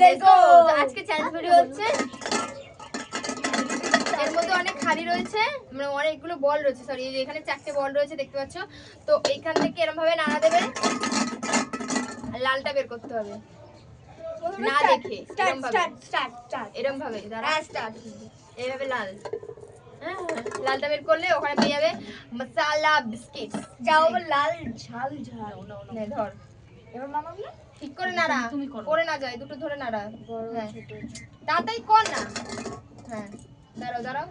Let's go. আজকে challenge video হচ্ছে, এর মধ্যে অনেক খালি রয়েছে, মানে অনেকগুলো বল রয়েছে, সরি এখানে 4টে বল রয়েছে দেখতে পাচ্ছ। তো এইখান থেকে এরকম ভাবে নাড়া দেবে, লালটা বের করতে হবে না দেখে, এরকম ভাবে দাঁড়া, এইভাবে লাল, লালটা বের করলে ওখানে পেয়ে যাবে মশলা বিস্কিট। যাও লাল ঝাল ঝাল। নে ধর, এবার মামা বলে ঠিক করে নাড়া, করে না যায়, দুটো ধরে নাড়া, হ্যাঁ তাড়াতাড়ি কর না, হ্যাঁ দাঁড়াও দাঁড়াও,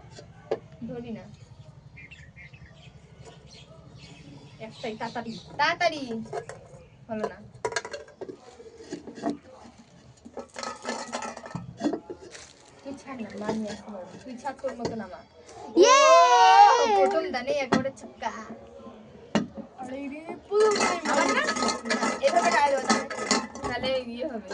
ধরি না, একটাই তাড়াতাড়ি তাড়াতাড়ি হলো না। তুই ছাড় না, মা নিয়ে আসতে পারবো, তুই ছাড়, তোর মতো নামা। প্রথম দানে একবারে ছক্কা। আরে রে পুরো আমার না এভাবে গায়ে দেবো, তাহলে ইয়ে হবে।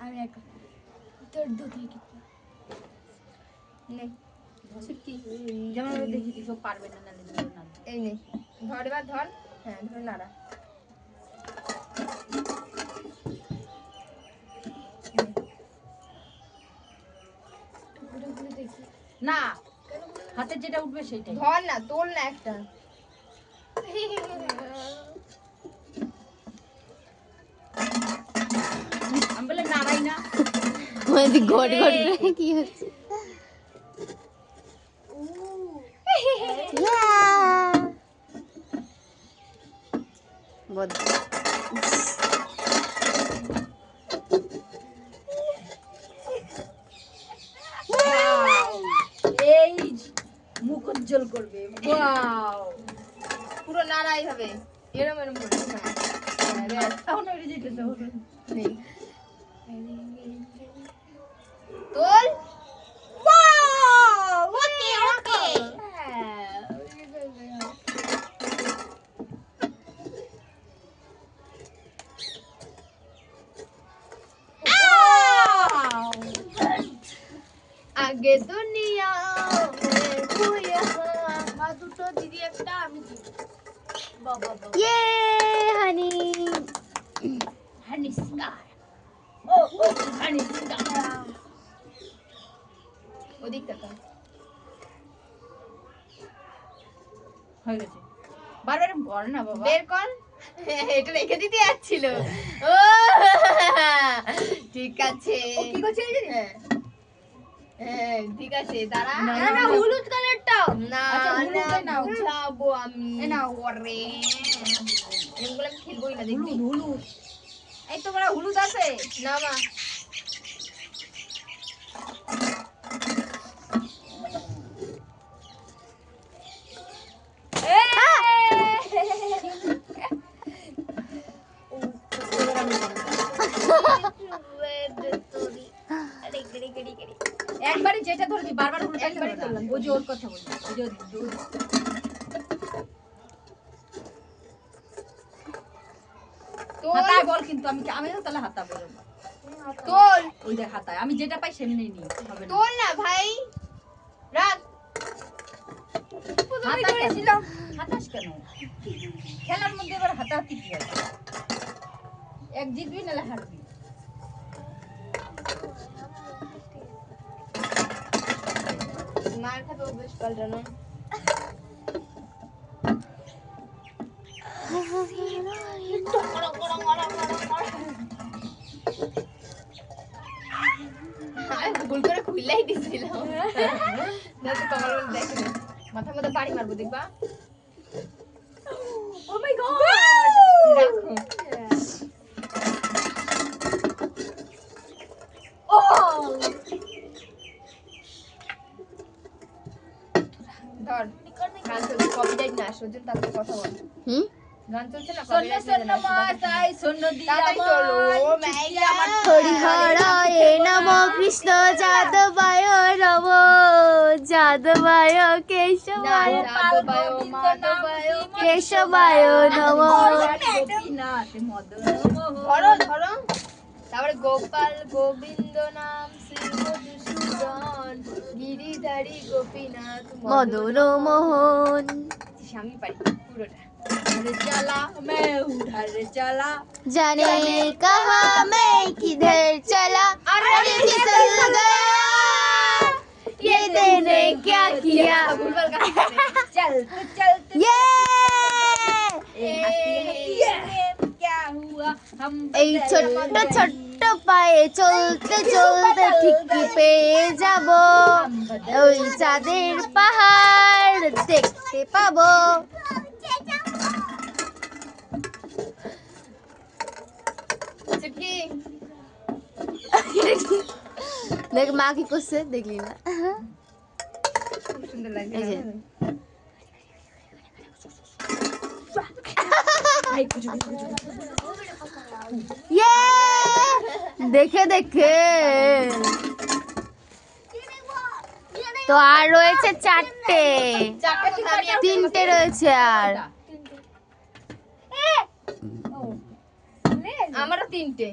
আমি এক তোর দুধ থেকে নে ছুটকি, যেমন আমরা দেখি কেউ পারবে না, নালে ধরে না। এই নে ধর, এবার ধর, হ্যাঁ ধর নাড়া, না হাতে যেটা উঠবে সেটাই ধর না, তোল না একটা। আমি বলে নাড়াই না। ওই গট গট করে কি হচ্ছে? এই মুখ উজ্জ্বল করবে। ওয়াও পুরো নাড়াই হবে, এরম এরম করে, হ্যাঁ ব্যাস, এখন ওই যেটা নেই তোল। ওকে ওকে আগে দুনিয়া মা দুটো দিদি একটা আমি দুটো। বাবা বাবা ইয়ে হানি, হানি সিঙ্গার। ও ও হানি সিঙ্গার। ওদিক তাকা, হয়ে গেছে। বারবার এরকম কর না বাবা। বের কর, এটা রেখে দিতে যাচ্ছিল। ও ঠিক আছে, ও কি করছে জানিস? হ্যাঁ হ্যাঁ ঠিক আছে, দাঁড়া, না, না, না, হলুদ কালারটা না, আচ্ছা, হলুদটাই নাও। বুঝাবো আমি, এ নাও। ওরে এগুলো আমি খেলবোই না, দেখবি হলুদ হলুদ। এই তোমার হলুদ আছে? না মা, একবারই যেটা ধরেছি, বারবার হলুদ একবারই করলাম। ওই যে ওর কথা বলি, ওই যে তোল হাতায় বল, কিন্তু আমিও তাহলে হাতা বলবো। তোল ওই দেখ হাতায়, আমি যেটা পাই সেমনি নি, হবে না। তোল না ভাই, রাখ। হাতা করেছিলাম, হাতাস কেন? খেলার মধ্যে এবার হাতাহাতি কি আছে? এক জিতবি নালে হারবি। মার খাবে বেশ পাল্টানো। ভুল করে খুললাই দিছিলাম, দেখে মাথার মধ্যে বাড়ি মারবো, দেখবা। ও মাই গড, রাখো। ও ধর, গান চলছে, কপিরাইট না আসার জন্য তারপরে কথা বল। হুম, গান চলছে না, শূন্য কপিরাইট শূন্য মাতাই শূন্য তাড়াতাড়ি চলো, ও মাই গড। হরিহরায় নমো কৃষ্ণ যাদবায় নমো, যাদবায় কেশবায়, কেশবায় নমো। ধরো ধরো, তারপরে গোপাল গোবিন্দ নাম শ্রী মধুসূদন গিরিধারী গোপীনাথ মদন মোহন, আমি পারি পুরোটা। अरे चला मैं उधर चला जाने कहा मैं किधर चला अरे फिसल गया ये तेने क्या किया ভুলভাল গান चल तू ये हंसी क्या हुआ हम এই ছোট্ট ছোট্ট পায়ে চলতে চলতে ঠিক পেয়ে যাব ওই চাঁদের পাহাড় দেখতে পাবো। চুটকি দেখ মা কি করছে দেখলি না? খুব সুন্দর লাগছে এই যে। ये দেখে দেখে তো আর রয়েছে চারটে, চারটে তো আমি একটা তিনটে রয়েছে আর আমারও তিনটে